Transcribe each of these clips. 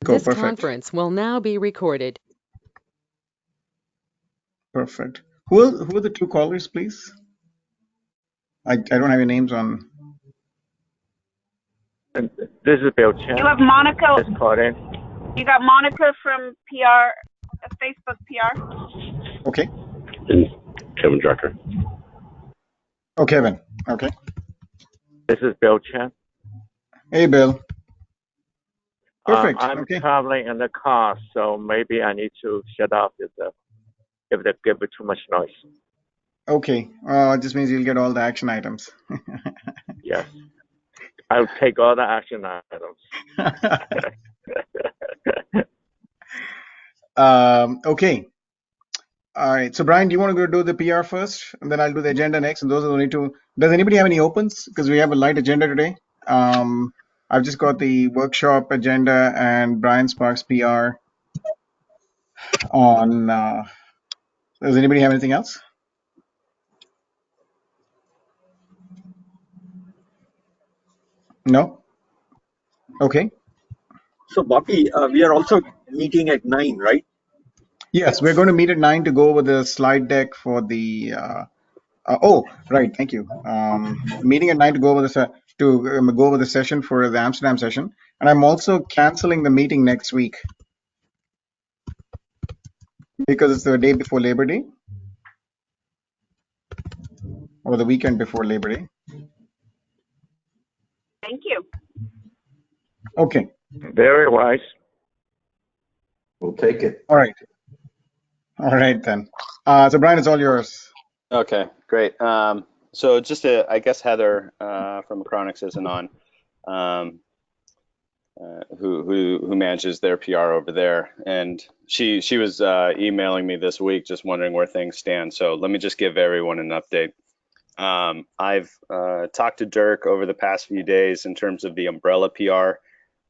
Cool, This perfect. conference will now be recorded. Perfect. Who are the two callers, please? I don't have your names on. This is Bill Chen. You have Monica. Just called in. You got Monica from PR, Facebook PR. Okay. And Kevin Drucker. Oh, Kevin. Okay. This is Bill Chen. Hey, Bill. Perfect. I'm Okay. traveling in the car, so maybe I need to shut off if they give it too much noise. Okay. It just means you'll get all the action items. Yes. I'll take all the action items. Okay. All right. So, Brian, do you want to go do the PR first, and then I'll do the agenda next? And those are the only two. Does anybody have any opens? Because we have a light agenda today. I've just got the workshop agenda and Brian Sparks PR on. Does anybody have anything else? No? Okay. So, Bobby, we are also meeting at 9, right? Yes, we're going to meet at 9 to go over the slide deck for the. Oh, right. Thank you. Meeting at 9 to go over the session for the Amsterdam session, and I'm also canceling the meeting next week because it's the day before Labor Day or the weekend before Labor Day. Thank you. Okay. Very wise. We'll take it. All right. All right then. So Brian, it's all yours. Okay, great. So just I guess Heather from Acronix isn't on, who manages their PR over there, and she was emailing me this week, just wondering where things stand. So let me just give everyone an update. I've talked to Dirk over the past few days in terms of the umbrella PR.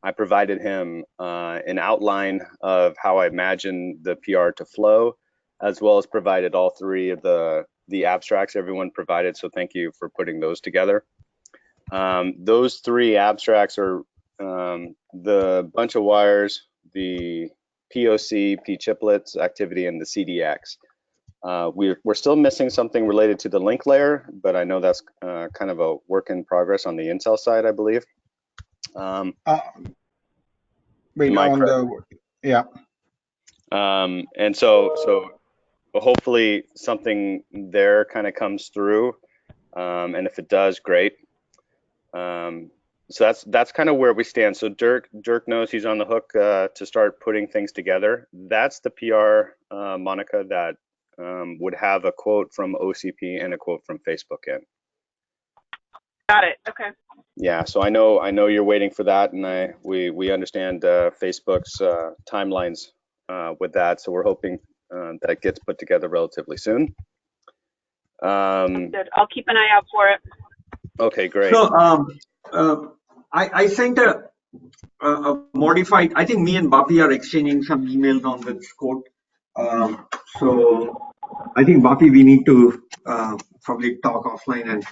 I provided him an outline of how I imagine the PR to flow, as well as provided all three of the abstracts everyone provided. So thank you for putting those together. Those three abstracts are the bunch of wires, the POC, P-chiplets activity, and the CDX. We're still missing something related to the link layer, but I know that's kind of a work in progress on the Intel side, I believe. Wait, on the, yeah. And so hopefully something there kind of comes through, and if it does, great. So that's kind of where we stand. So Dirk knows he's on the hook to start putting things together. That's the PR, Monica, that would have a quote from OCP and a quote from Facebook in. Got it. Okay. Yeah, so I know you're waiting for that, and we understand Facebook's timelines with that. So we're hoping that gets put together relatively soon. Good. I'll keep an eye out for it. Okay, great. So I sent a modified. I think me and Bobby are exchanging some emails on this code. So I think Bobby, we need to probably talk offline, and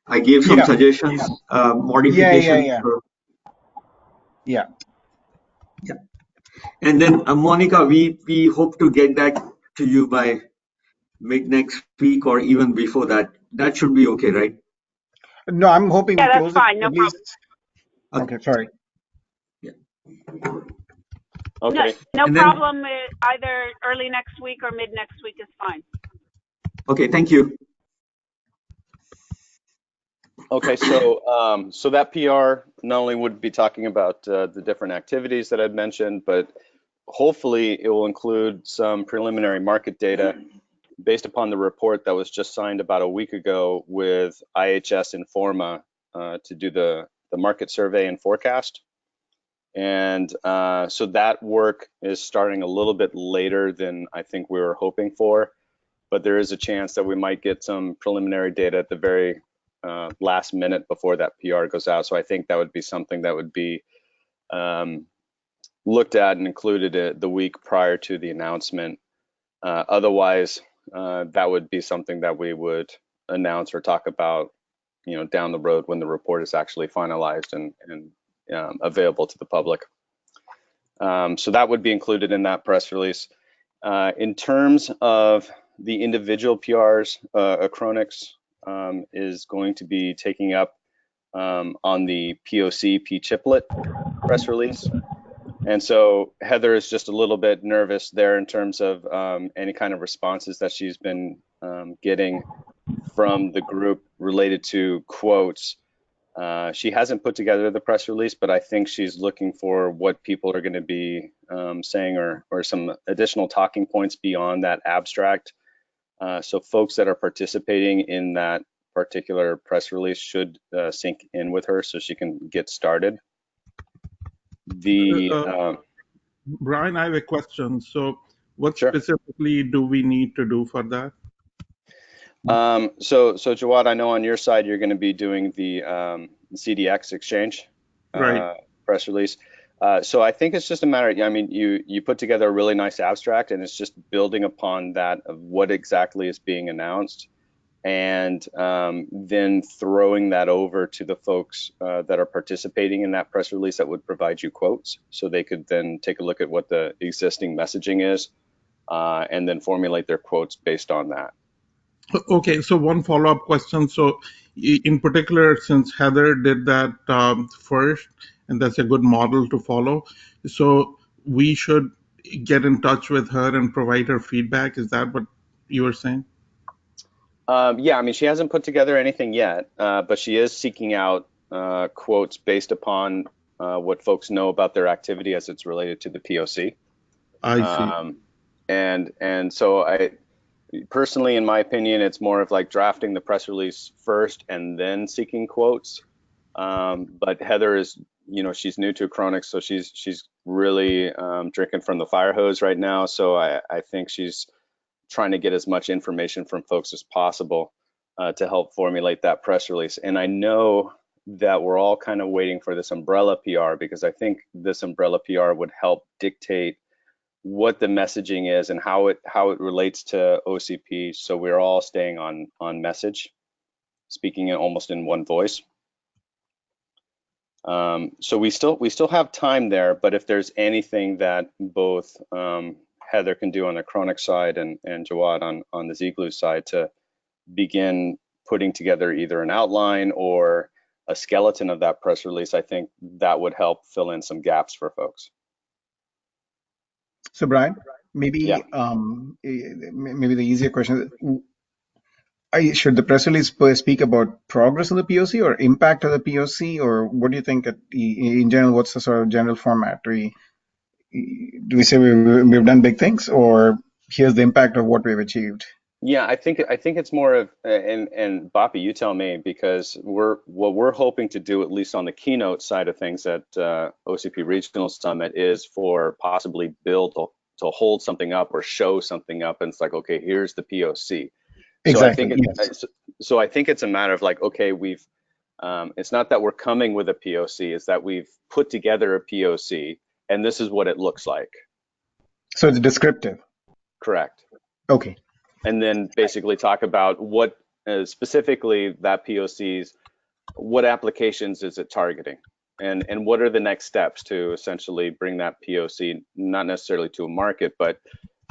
I gave some suggestions, modifications. Yeah. And then Monica, we hope to get that to you by mid next week or even before that. That should be okay, right? No, I'm hoping. Yeah, that's fine. No problem. Okay, sorry. Yeah. Okay. No problem. Either early next week or mid next week is fine. Okay, thank you. Okay, so that PR not only would be talking about the different activities that I've mentioned, but hopefully it will include some preliminary market data based upon the report that was just signed about a week ago with IHS Informa to do the market survey and forecast. And so that work is starting a little bit later than I think we were hoping for, but there is a chance that we might get some preliminary data at the very last minute before that PR goes out. So I think that would be something that would be looked at and included the week prior to the announcement. Otherwise, that would be something that we would announce or talk about, down the road when the report is actually finalized and available to the public. So that would be included in that press release. In terms of the individual PRs, Acronix is going to be taking up on the POC P-chiplet press release. And so Heather is just a little bit nervous there in terms of any kind of responses that she's been getting from the group related to quotes. She hasn't put together the press release, but I think she's looking for what people are going to be saying or some additional talking points beyond that abstract. So folks that are participating in that particular press release should sync in with her so she can get started. Brian, I have a question. So what Sure. specifically do we need to do for that? So Jawad, I know on your side you're going to be doing the CDX exchange Right. press release. So I think it's just a matter. I mean, you put together a really nice abstract, and it's just building upon that of what exactly is being announced, and then throwing that over to the folks that are participating in that press release that would provide you quotes, so they could then take a look at what the existing messaging is, and then formulate their quotes based on that. Okay, so one follow-up question. So in particular, since Heather did that first, and that's a good model to follow, so we should get in touch with her and provide her feedback. Is that what you were saying? Yeah, I mean, she hasn't put together anything yet, but she is seeking out quotes based upon what folks know about their activity as it's related to the POC. I see. And so I personally, in my opinion, it's more of like drafting the press release first and then seeking quotes. But Heather is, she's new to Acronix, so she's really drinking from the fire hose right now. So I think she's trying to get as much information from folks as possible to help formulate that press release. And I know that we're all kind of waiting for this umbrella PR, because I think this umbrella PR would help dictate what the messaging is and how it relates to OCP, so we're all staying on message, speaking almost in one voice. So we still have time there, but if there's anything that both Heather can do on the Acronix side and Jawad on the Zglue side to begin putting together either an outline or a skeleton of that press release, I think that would help fill in some gaps for folks. So Brian, maybe Yeah. maybe the easier question: should the press release speak about progress of the POC or impact of the POC, or what do you think? In general, what's the sort of general format? Do we say we've done big things, or here's the impact of what we've achieved? Yeah, I think it's more of, and Bapi, you tell me, because what we're hoping to do, at least on the keynote side of things at OCP Regional Summit, is for possibly build to hold something up or show something up, and it's like, okay, here's the POC. Exactly. So I think it's a matter of like, okay, we've it's not that we're coming with a POC, it's that we've put together a POC, and this is what it looks like. So it's descriptive. Correct. Okay. And then basically talk about what specifically that POC's, what applications is it targeting, and what are the next steps to essentially bring that POC not necessarily to a market, but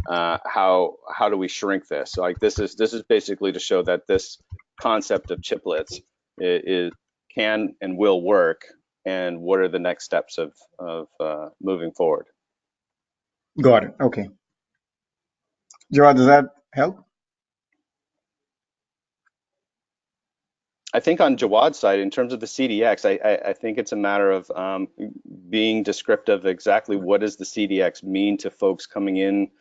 how do we shrink this? So like this is basically to show that this concept of chiplets can and will work, and what are the next steps of moving forward. Got it. Okay. Jawad, does that help? I think on Jawad's side, in terms of the CDX, I think it's a matter of being descriptive exactly what does the CDX mean to folks coming in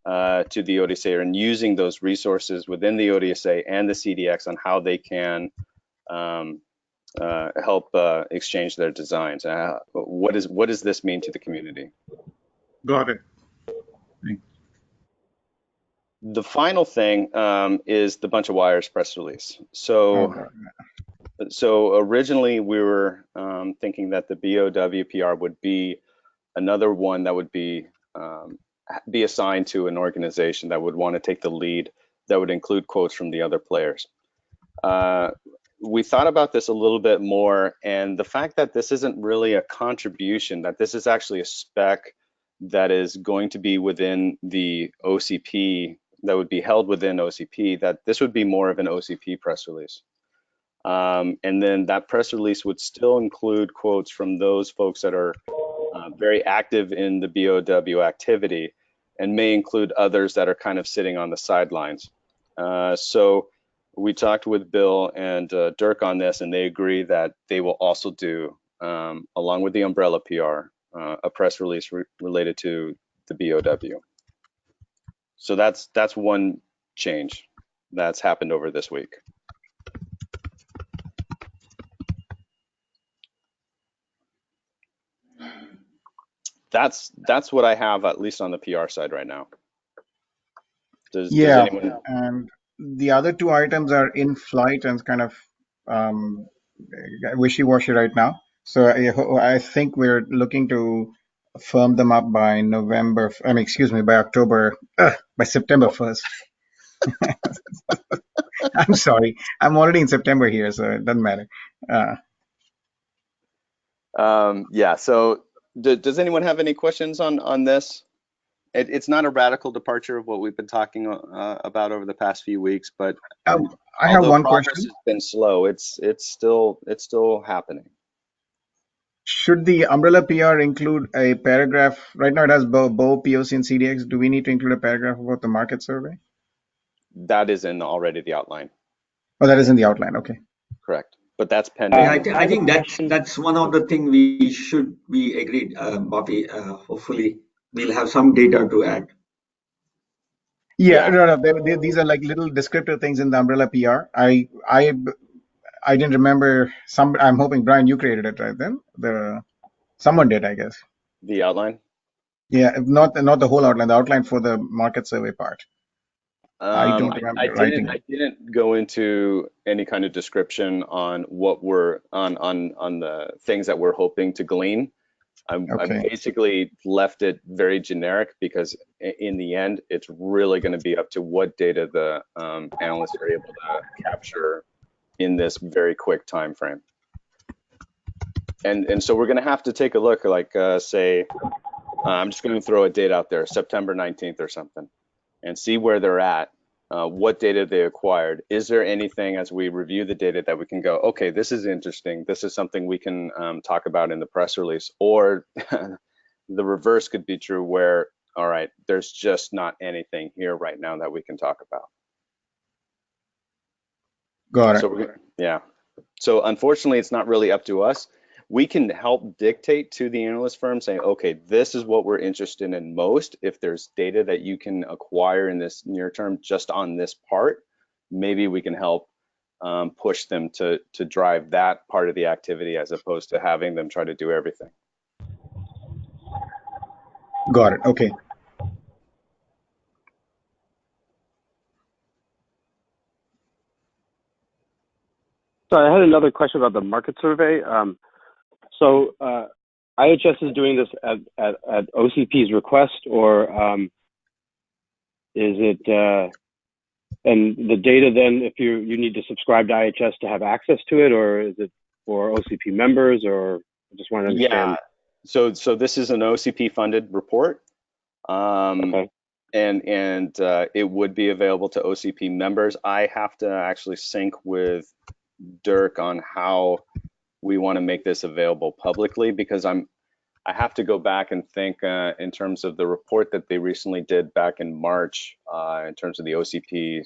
to the ODSA and using those resources within the ODSA and the CDX on how they can help exchange their designs. What does this mean to the community? Got it. The final thing is the bunch of wires press release. So originally we were thinking that the BOWPR would be another one that would be assigned to an organization that would want to take the lead, that would include quotes from the other players. We thought about this a little bit more, and the fact that this isn't really a contribution, that this is actually a spec that is going to be within the OCP, that would be held within OCP, that this would be more of an OCP press release. And then that press release would still include quotes from those folks that are very active in the BOW activity, and may include others that are kind of sitting on the sidelines. So we talked with Bill and Dirk on this, and they agree that they will also do, along with the umbrella PR, a press release related to the BOW. So that's one change that's happened over this week. That's what I have, at least on the PR side right now. Does anyone? And the other two items are in flight and kind of wishy-washy right now. So I think we're looking to firm them up by November. I mean, excuse me, by October, by September 1st. I'm sorry, I'm already in September here, so it doesn't matter. Yeah. So does anyone have any questions on this? It's not a radical departure of what we've been talking about over the past few weeks, but I have one progress question. has been slow, it's still happening. Should the umbrella PR include a paragraph? Right now it has Bo, POC, and CDX. Do we need to include a paragraph about the market survey? That is in already the outline. Oh, that is in the outline. Okay. Correct. But that's pending. Yeah, I think that's one of the things we agreed, Bobby. Hopefully, we'll have some data to add. Yeah, no, these are like little descriptive things in the umbrella PR. I didn't remember some. I'm hoping Brian, you created it right then. Someone did, I guess. The outline. Yeah, not the whole outline. The outline for the market survey part. I don't remember writing it. I didn't go into any kind of description on what we're on the things that we're hoping to glean. I basically left it very generic, because in the end, it's really going to be up to what data the analysts are able to capture in this very quick time frame. And so we're going to have to take a look, like say, I'm just going to throw a date out there, September 19th or something, and see where they're at, what data they acquired. Is there anything, as we review the data, that we can go, okay, this is interesting, this is something we can talk about in the press release? Or the reverse could be true, where, all right, there's just not anything here right now that we can talk about. Got it. So yeah. So unfortunately, it's not really up to us. We can help dictate to the analyst firm, saying, okay, this is what we're interested in most. If there's data that you can acquire in this near term just on this part, maybe we can help push them to drive that part of the activity, as opposed to having them try to do everything. Got it. Okay. So I had another question about the market survey. So IHS is doing this at OCP's request, or is it, and the data then, if you need to subscribe to IHS to have access to it, or is it for OCP members, or I just want to understand. Yeah, so this is an OCP funded report. Okay. And it would be available to OCP members. I have to actually sync with Dirk on how we want to make this available publicly, because I have to go back and think in terms of the report that they recently did back in March, in terms of the OCP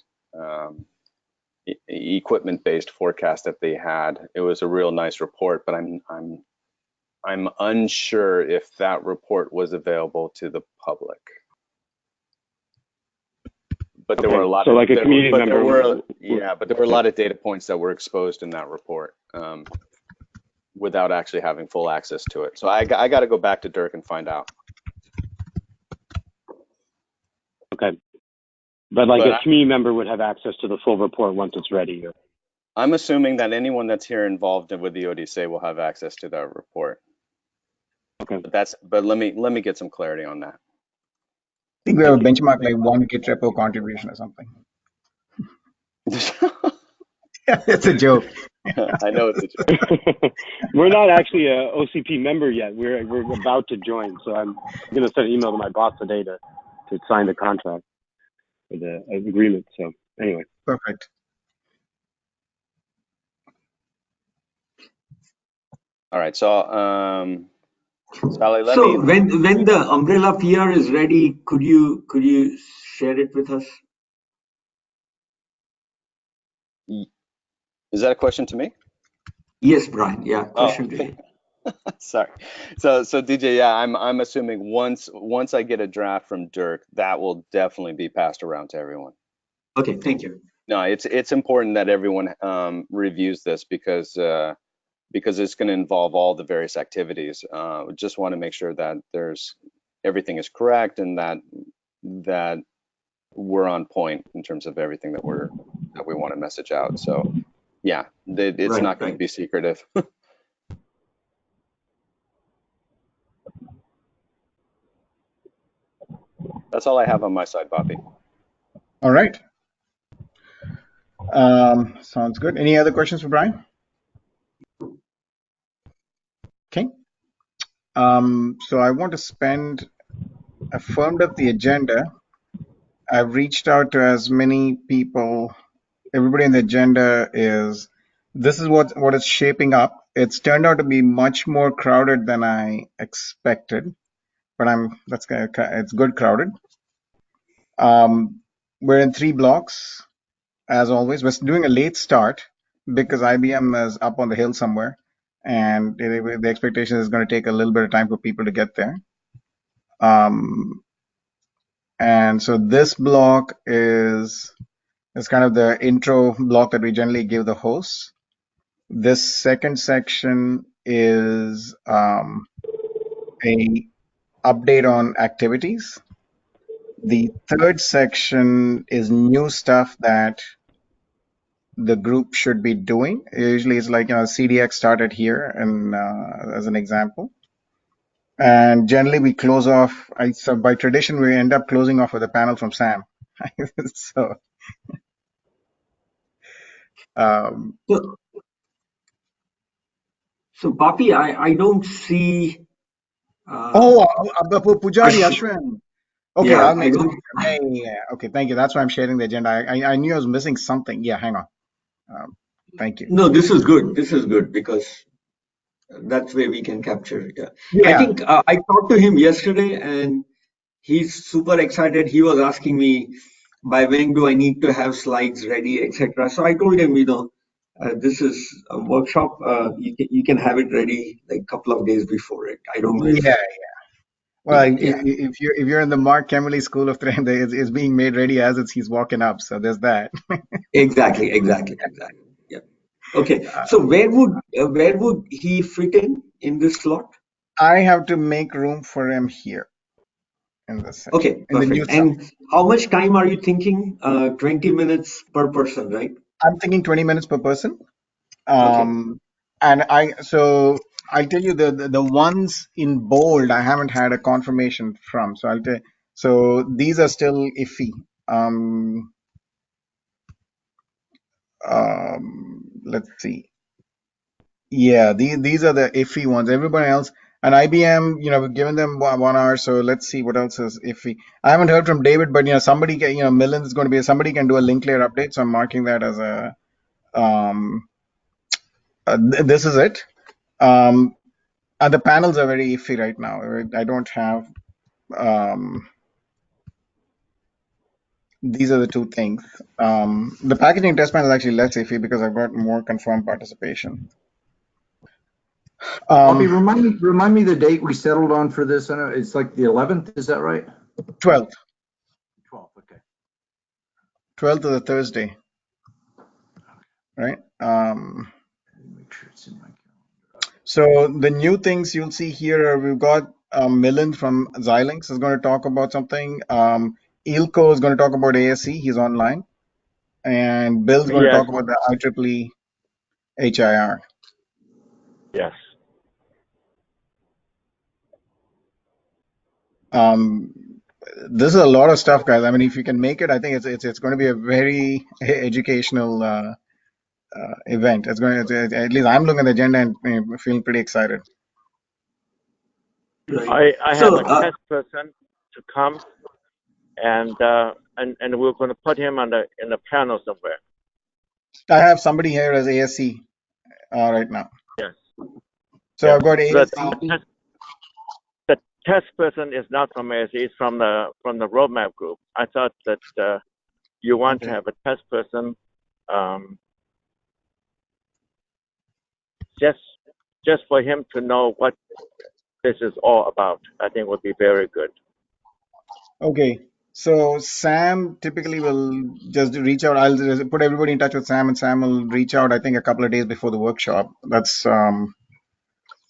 equipment-based forecast that they had. It was a real nice report, but I'm unsure if that report was available to the public. But there were a lot of, like a community member. But there were a lot of data points that were exposed in that report without actually having full access to it. So I got to go back to Dirk and find out. Okay. But a community member would have access to the full report once it's ready. I'm assuming that anyone that's here involved with the ODSA will have access to that report. Okay. But let me get some clarity on that. I think we have a benchmark, like 1 Git repo contribution or something. Yeah, it's a joke. I know it's a joke. We're not actually a OCP member yet. We're about to join, so I'm going to send an email to my boss today to sign the contract for the agreement. So anyway. Perfect. All right, so Sally, let So me. when the umbrella PR is ready, could you share it with us? Is that a question to me? Yes, Brian. Yeah, Oh, question to you. sorry. So DJ, yeah, I'm assuming once I get a draft from Dirk, that will definitely be passed around to everyone. Okay, thank you. No, it's important that everyone reviews this because it's going to involve all the various activities. We just want to make sure that everything is correct and that we're on point in terms of everything that we want to message out. So yeah, it's not going to be secretive. That's all I have on my side, Bobby. All right. Sounds good. Any other questions for Brian? Okay. So I want to I firmed up the agenda. I've reached out to as many people. Everybody in the agenda this is what it's shaping up. It's turned out to be much more crowded than I expected, but it's good crowded. We're in 3 blocks, as always. We're doing a late start because IBM is up on the hill somewhere, and the expectation is going to take a little bit of time for people to get there. And so this block is kind of the intro block that we generally give the hosts. This second section is a update on activities. The third section is new stuff that the group should be doing. Usually it's like, CDX started here, and as an example. And generally we close off, so by tradition, we end up closing off with a panel from Sam. So, So Papi, I don't see. Pujari Ashwin. Okay, Yeah, I'll make it. Yeah. Okay, thank you. That's why I'm sharing the agenda. I knew I was missing something. Yeah, hang on. Thank you. No, this is good. This is good because that's where we can capture it. Yeah. I think I talked to him yesterday and he's super excited. He was asking me by when do I need to have slides ready, etc. So I told him, this is a workshop. You can have it ready like a couple of days before it. I don't know if. Yeah. Well, if you're in the Mark Kemmerly School of Trend, it's being made ready as he's walking up. So there's that. Exactly. Yeah. Okay. So where would he fit in this slot? I have to make room for him here in this section. Okay, perfect. And how much time are you thinking? 20 minutes per person, right? I'm thinking 20 minutes per person. Okay. And I'll tell you the ones in bold I haven't had a confirmation from. So so these are still iffy. Let's see. Yeah, these are the iffy ones. Everybody else, and IBM, we've given them 1 hour. So let's see what else is iffy. I haven't heard from David, but somebody can, Millen is going to be somebody can do a link layer update. So I'm marking that as a this is it. And the panels are very iffy right now. I don't have. These are the 2 things. The packaging test panel is actually less iffy because I've got more confirmed participation. Bobby, remind me the date we settled on for this. I know it's like the 11th. Is that right? 12th. 12th. Okay. 12th is a Thursday. Right. Make sure it's in my calendar. So the new things you'll see here are we've got Millen from Xilinx is going to talk about something. Ilko is going to talk about ASE. He's online. And Bill's going to talk about the IEEE HIR. Yes. This is a lot of stuff, guys. I mean, if you can make it, I think it's going to be a very educational event. It's going to, at least I'm looking at the agenda and feeling pretty excited. Right. I have a test person to come, and we're going to put him in the panel somewhere. I have somebody here as ASC right now. Yes. So Yeah. I've got The test person is not from ASC; it's from the roadmap group. I thought that you want to have a test person, just for him to know what this is all about. I think would be very good. Okay. So Sam typically will just reach out. I'll just put everybody in touch with Sam, and Sam will reach out, I think, a couple of days before the workshop. That's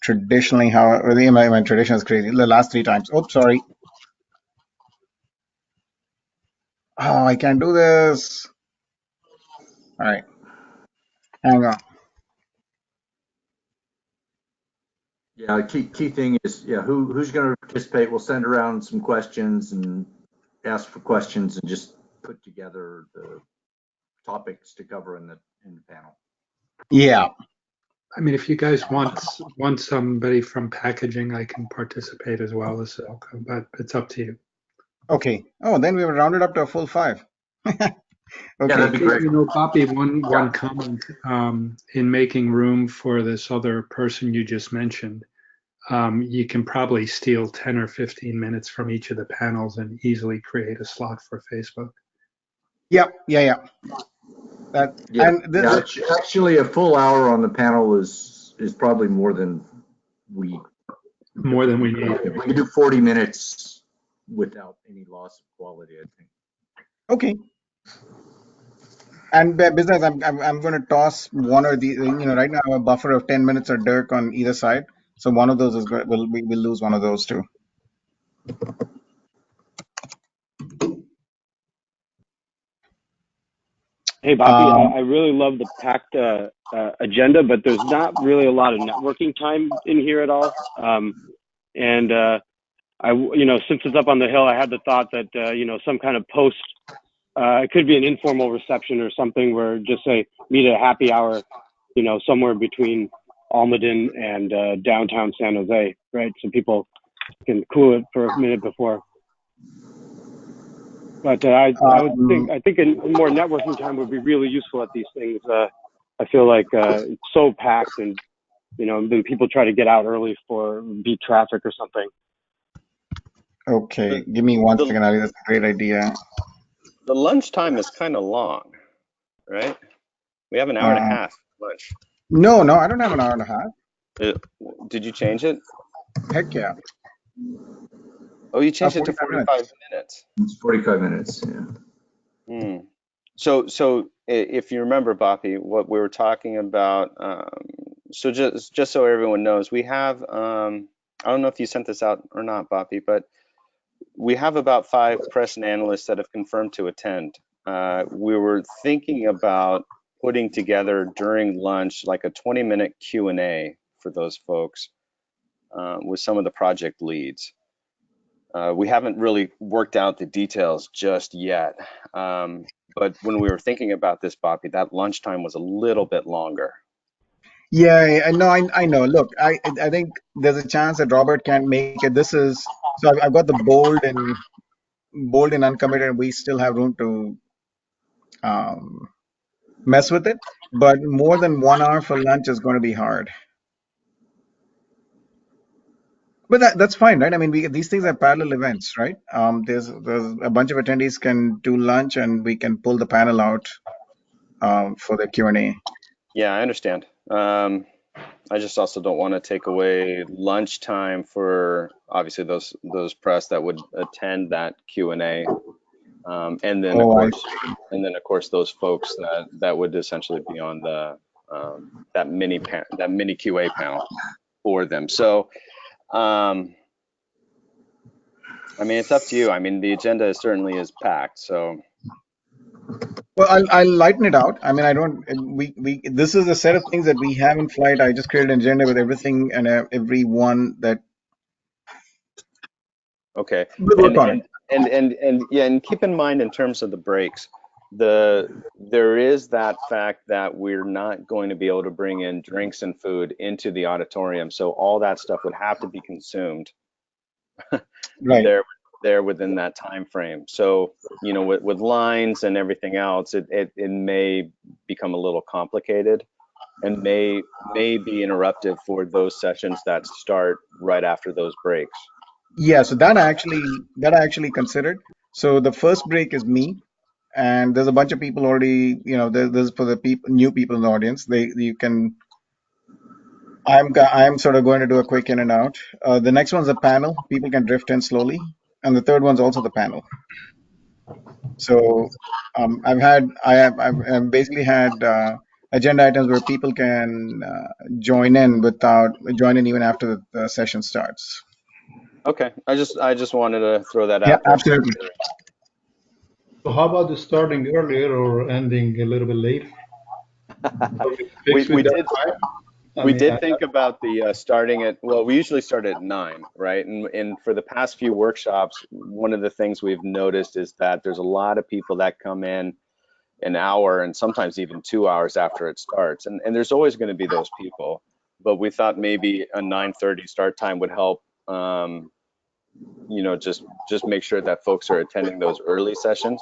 traditionally how my tradition is crazy. The last 3 times. Oh, sorry. Oh, I can't do this. All right. Hang on. Yeah, key thing is, yeah, who's going to participate? We'll send around some questions and ask for questions and just put together the topics to cover in the panel. Yeah. I mean, if you guys want somebody from packaging, I can participate as well as Elko, but it's up to you. Okay. Oh, then we were rounded up to a full 5. Okay. Yeah, that'd be great. You know, Bobby, one comment in making room for this other person you just mentioned, you can probably steal 10 or 15 minutes from each of the panels and easily create a slot for Facebook. Yeah. That Yeah, and this, actually a full hour on the panel is probably more than we need. We can do 40 minutes without any loss of quality, I think. okay. And business, I'm going to toss one or the, right now I have a buffer of 10 minutes or Dirk on either side. So one of those is we'll lose one of those too. Hey, Bobby, I really love the packed agenda, but there's not really a lot of networking time in here at all. And since it's up on the hill, I had the thought that, some kind of post, it could be an informal reception or something where just say, meet at a happy hour, somewhere between Almaden and downtown San Jose, right? So people can cool it for a minute before. But I think a more networking time would be really useful at these things. I feel like it's so packed, and then people try to get out early for beat traffic or something. Okay, give me 1 second, Ali. That's a great idea. The lunchtime is kind of long, right? We have an hour and a half lunch. No, I don't have an hour and a half. Did you change it? Heck yeah. Oh, you changed it to 45 minutes. It's 45 minutes, yeah. So if you remember, Bobby, what we were talking about, so just so everyone knows, we have, I don't know if you sent this out or not, Bobby, but we have about 5 press and analysts that have confirmed to attend. We were thinking about putting together during lunch like a 20-minute Q&A for those folks with some of the project leads. We haven't really worked out the details just yet, but when we were thinking about this, Bobby, that lunchtime was a little bit longer. Yeah, I know. I know. Look, I think there's a chance that Robert can't make it. This is so I've got the bold and uncommitted. We still have room to mess with it, but more than 1 hour for lunch is going to be hard. But that's fine, right? I mean, these things are parallel events, right? There's a bunch of attendees can do lunch, and we can pull the panel out for the Q&A. Yeah, I understand. I just also don't want to take away lunchtime for obviously those press that would attend that Q&A, and then of course those folks that would essentially be on the that mini QA panel for them. So. I mean, it's up to you. I mean, the agenda certainly is packed. So, well, I'll lighten it out. I mean, I don't. This is a set of things that we have in flight. I just created an agenda with everything and every one that. Okay. We'll work on it. And yeah, and keep in mind in terms of the breaks, there is that fact that we're not going to be able to bring in drinks and food into the auditorium, so all that stuff would have to be consumed Right. there within that time frame. So, you know, with lines and everything else, it may become a little complicated and may be interrupted for those sessions that start right after those breaks. Yeah, so that I actually considered. So the first break is me, and there's a bunch of people already, you know, there's for the new people in the audience. You can, I'm sort of going to do a quick in and out. The next one's a panel. People can drift in slowly, and the third one's also the panel. So I've basically had agenda items where people can join in even after the session starts. Okay, I just wanted to throw that Yeah, out there. absolutely. So how about the starting earlier or ending a little bit later? We did think about the starting at, well, we usually start at 9, right? And for the past few workshops, one of the things we've noticed is that there's a lot of people that come in an hour and sometimes even 2 hours after it starts. And there's always going to be those people. But we thought maybe a 9:30 start time would help, you know, just make sure that folks are attending those early sessions.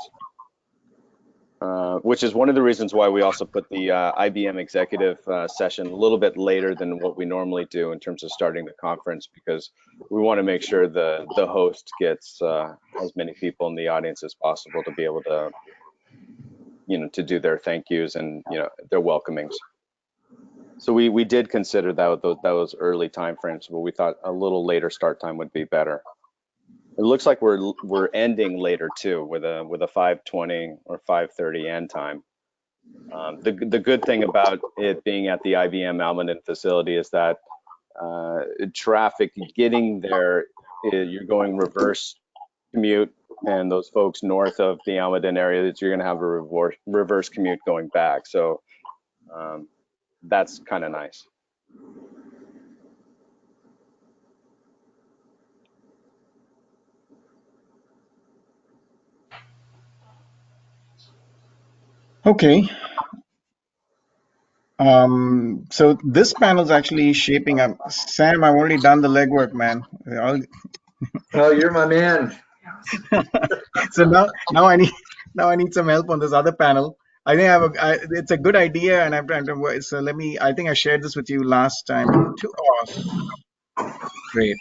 Which is one of the reasons why we also put the IBM executive session a little bit later than what we normally do in terms of starting the conference, because we want to make sure the host gets as many people in the audience as possible to be able to, you know, to do their thank yous and, you know, their welcomings. So we did consider those early time frames, but we thought a little later start time would be better. It looks like we're ending later too, with a 5:20 or 5:30 end time. The good thing about it being at the IBM Almaden facility is that traffic getting there, you're going reverse commute, and those folks north of the Almaden area, that you're going to have a reverse commute going back. So that's kind of nice. Okay. So this panel is actually shaping up. Sam, I've already done the legwork, man. Oh, you're my man. So now I need some help on this other panel. I think it's a good idea, and I'm trying to. So I think I shared this with you last time too. Oh, great.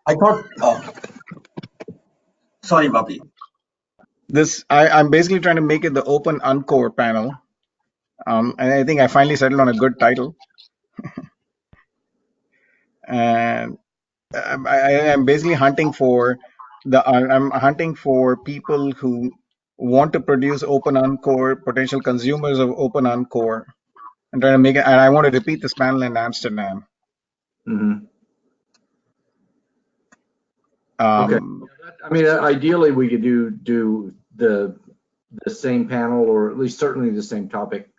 I thought, sorry, Bobby. I'm basically trying to make it the open encore panel. And I think I finally settled on a good title. And I'm basically hunting for I'm hunting for people who want to produce open encore, potential consumers of open encore, and trying to make it. And I want to repeat this panel in Amsterdam. Mm-hmm. Okay. I mean, ideally, we could do the same panel, or at least certainly the same topic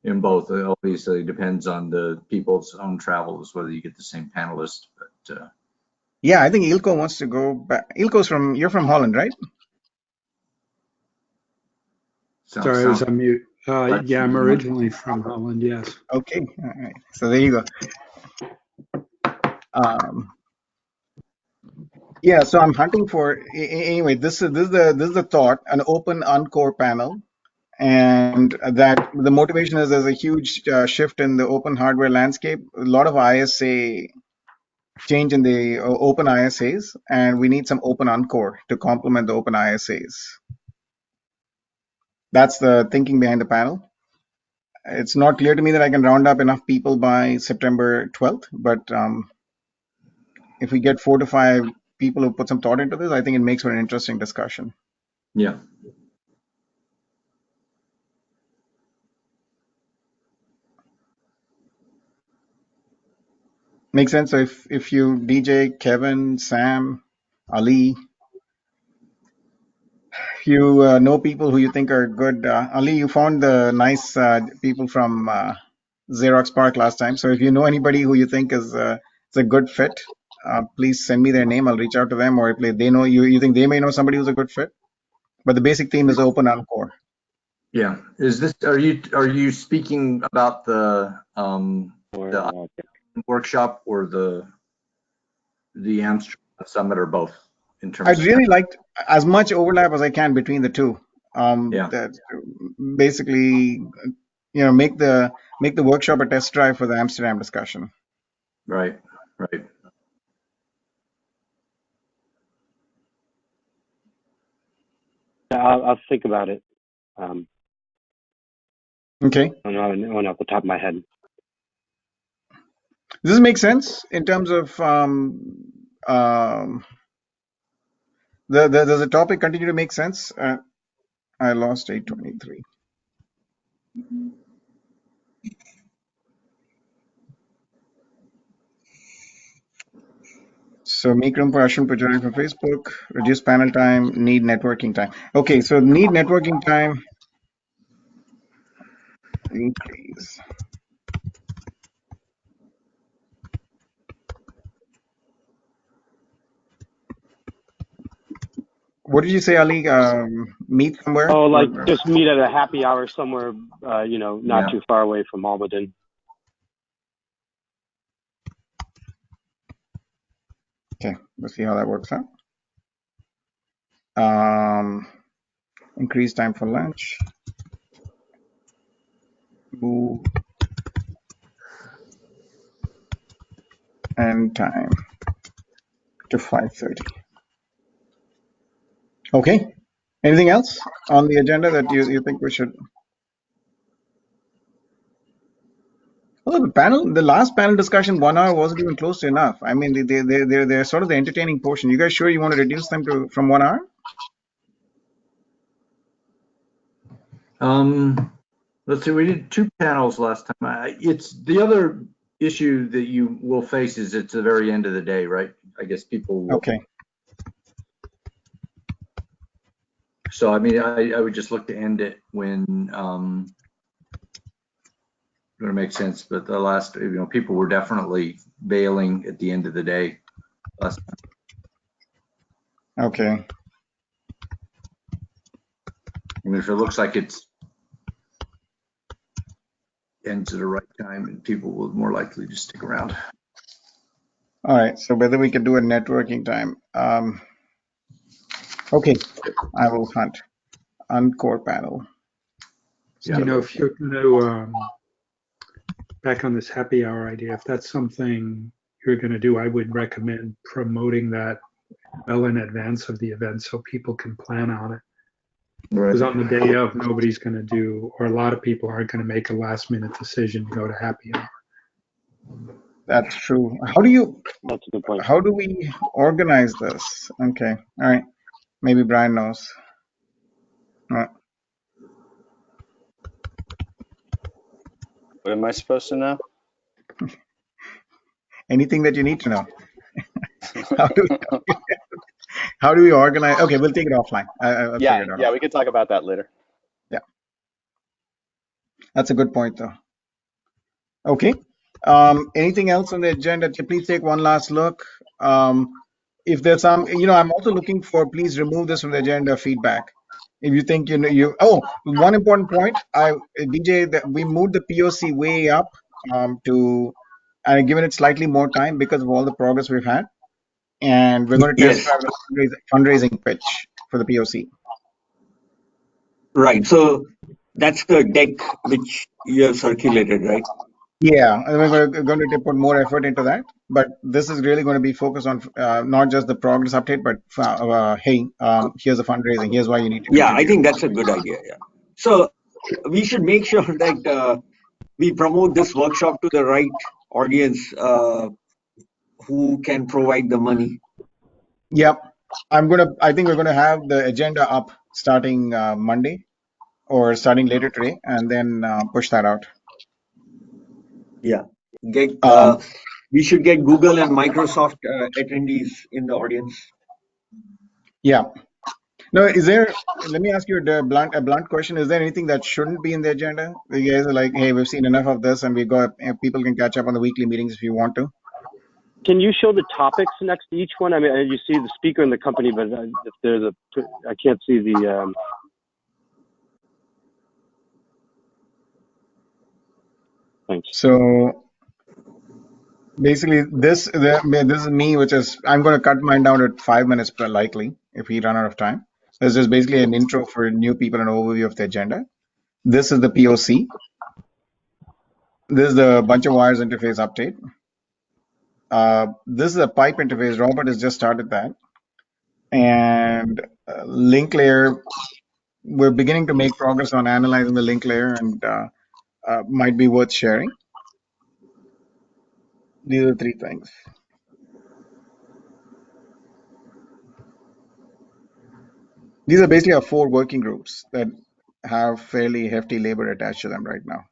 in both. It obviously depends on the people's own travels whether you get the same panelist. But yeah, I think Ilko wants to go back. You're from Holland, right? Sorry, I was on mute. Yeah, I'm originally from Holland. Yes. Okay. All right. So there you go. Yeah, so I'm hunting for anyway. This is the thought, an open encore panel, and that the motivation is there's a huge shift in the open hardware landscape. A lot of ISA change in the open ISAs, and we need some open encore to complement the open ISAs. That's the thinking behind the panel. It's not clear to me that I can round up enough people by September 12th, but if we get 4 to 5 people who put some thought into this, I think it makes for an interesting discussion. Yeah. Makes sense. So if you, DJ, Kevin, Sam, Ali, if you know people who you think are good, Ali, you found the nice people from Xerox Park last time. So if you know anybody who you think is a good fit, please send me their name. I'll reach out to them, or if they know you think they may know somebody who's a good fit. But the basic theme is open encore. Yeah. Is this, are you speaking about the workshop or the Amsterdam Summit, or both in terms I'd of really time? like as much overlap as I can between the two. Yeah. That basically, make the workshop a test drive for the Amsterdam discussion. Right. Right. I'll think about it. Okay. I don't know one off the top of my head. Does this make sense in terms of does the topic continue to make sense? I lost 823. So make room for Ashwin Pujari from Facebook, reduce panel time, need networking time. Okay, so need networking time, increase. What did you say, Ali? Meet somewhere? Oh, like just meet at a happy hour somewhere, not too far away from Almaden. Okay, let's see how that works out. Increase time for lunch. Move end time to 5:30. Okay. Anything else on the agenda that you think we should? Well, the last panel discussion, 1 hour wasn't even close to enough. I mean, they're sort of the entertaining portion. You guys sure you want to reduce them from 1 hour? Let's see, we did 2 panels last time. It's the other issue that you will face is it's the very end of the day, right? I guess people will. Okay. So, I mean, I would just look to end it when going to make sense. But the last, people were definitely bailing at the end of the day last time. Okay. I mean, if it looks like it's ends at the right time, and people will more likely to stick around. All right. So whether we can do a networking time. Okay. I will hunt. Encore panel. Yeah. If you're going to, back on this happy hour idea, if that's something you're going to do, I would recommend promoting that well in advance of the event so people can plan on it. Because on the day of, nobody's going to do, or a lot of people aren't going to make a last minute decision to go to happy hour. That's true. That's a good point. How do we organize this? Okay. All right. Maybe Brian knows. All right. What am I supposed to know? Anything that you need to know. How do we organize? Okay, we'll take it offline. I'll figure it out. Yeah, we can talk about that later. Yeah. That's a good point, though. Okay. Anything else on the agenda? Please take one last look. If there's some, I'm also looking for, please remove this from the agenda feedback. If you think, one important point, DJ, that we moved the POC way up and given it slightly more time because of all the progress we've had. And we're going to test drive the fundraising pitch for the POC. Right. So that's the deck which you have circulated, right? Yeah, and we're going to put more effort into that. But this is really going to be focused on not just the progress update, but hey, here's the fundraising. Here's why you need to contribute. Yeah, I think that's a good idea. Yeah. So we should make sure that we promote this workshop to the right audience who can provide the money. Yep. I think we're going to have the agenda up starting Monday or starting later today, and then push that out. Yeah. We should get Google and Microsoft attendees in the audience. Yeah. No, let me ask you a blunt question. Is there anything that shouldn't be in the agenda? You guys are like, hey, we've seen enough of this and people can catch up on the weekly meetings if you want to. Can you show the topics next to each one? I mean, you see the speaker and the company, but if there's I can't see the. Thanks. So basically, this is me, which is I'm going to cut mine down to 5 minutes likely if we run out of time. This is basically an intro for new people, an overview of the agenda. This is the POC. This is the bunch of wires interface update. This is a pipe interface. Robert has just started that. And link layer, we're beginning to make progress on analyzing the link layer and might be worth sharing. These are the three things. These are basically our 4 working groups that have fairly hefty labor attached to them right now.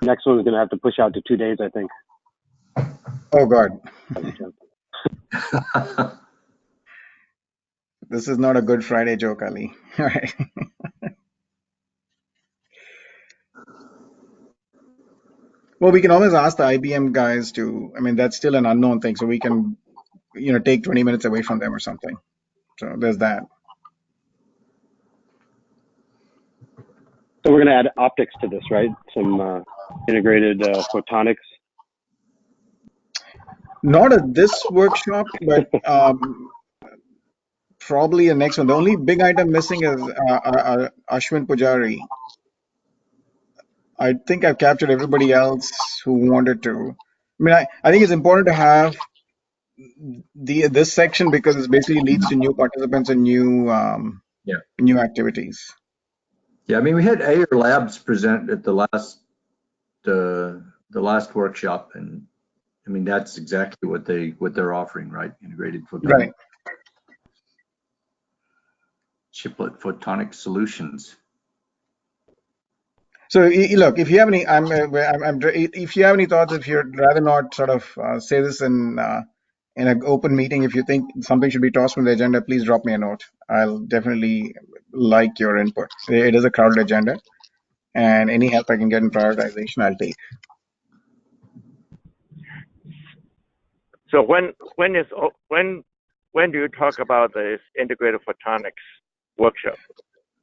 Next one is going to have to push out to 2 days, I think. Oh, God. This is not a Good Friday joke, Ali. All right. Well, we can always ask the IBM guys to, I mean, that's still an unknown thing. So we can, take 20 minutes away from them or something. So there's that. So we're going to add optics to this, right? Some integrated photonics. Not at this workshop, but probably the next one. The only big item missing is Ashwin Pujari. I think I've captured everybody else who wanted to. I mean, I think it's important to have this section because it basically leads to new participants and new new activities. Yeah, I mean, we had Ayer Labs present at the last workshop, and I mean that's exactly what they're offering, right? Integrated photonic, Right. chiplet photonic solutions. So look, if you have any, if you have any thoughts, if you'd rather not sort of say this in an open meeting, if you think something should be tossed from the agenda, please drop me a note. I'll definitely like your input. It is a crowded agenda, and any help I can get in prioritization, I'll take. So when do you talk about this integrated photonics workshop?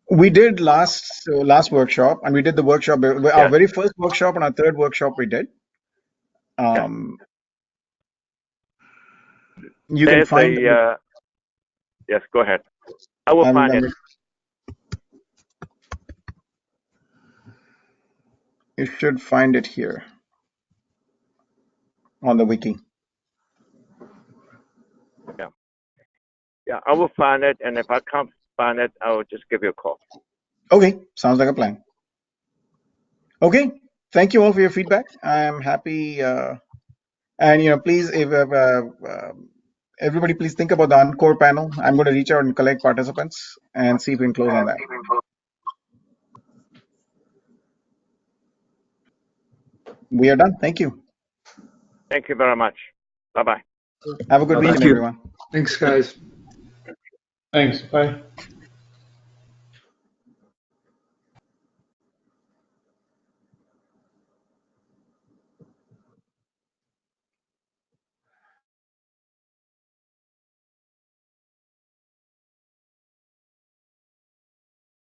We did last workshop, and we did the workshop. Our very first workshop and our third workshop we did. You can find. Yes, go ahead. I will find it. You should find it here on the wiki. Yeah, I will find it, and if I can't find it, I will just give you a call. Okay, sounds like a plan. Okay, thank you all for your feedback. I'm happy, and please, if everybody, please think about the Encore panel. I'm going to reach out and collect participants and see if we can close on that. We are done. Thank you. Thank you very much. Bye-bye. Have a good weekend, everyone. Thanks, guys. Thanks. Bye.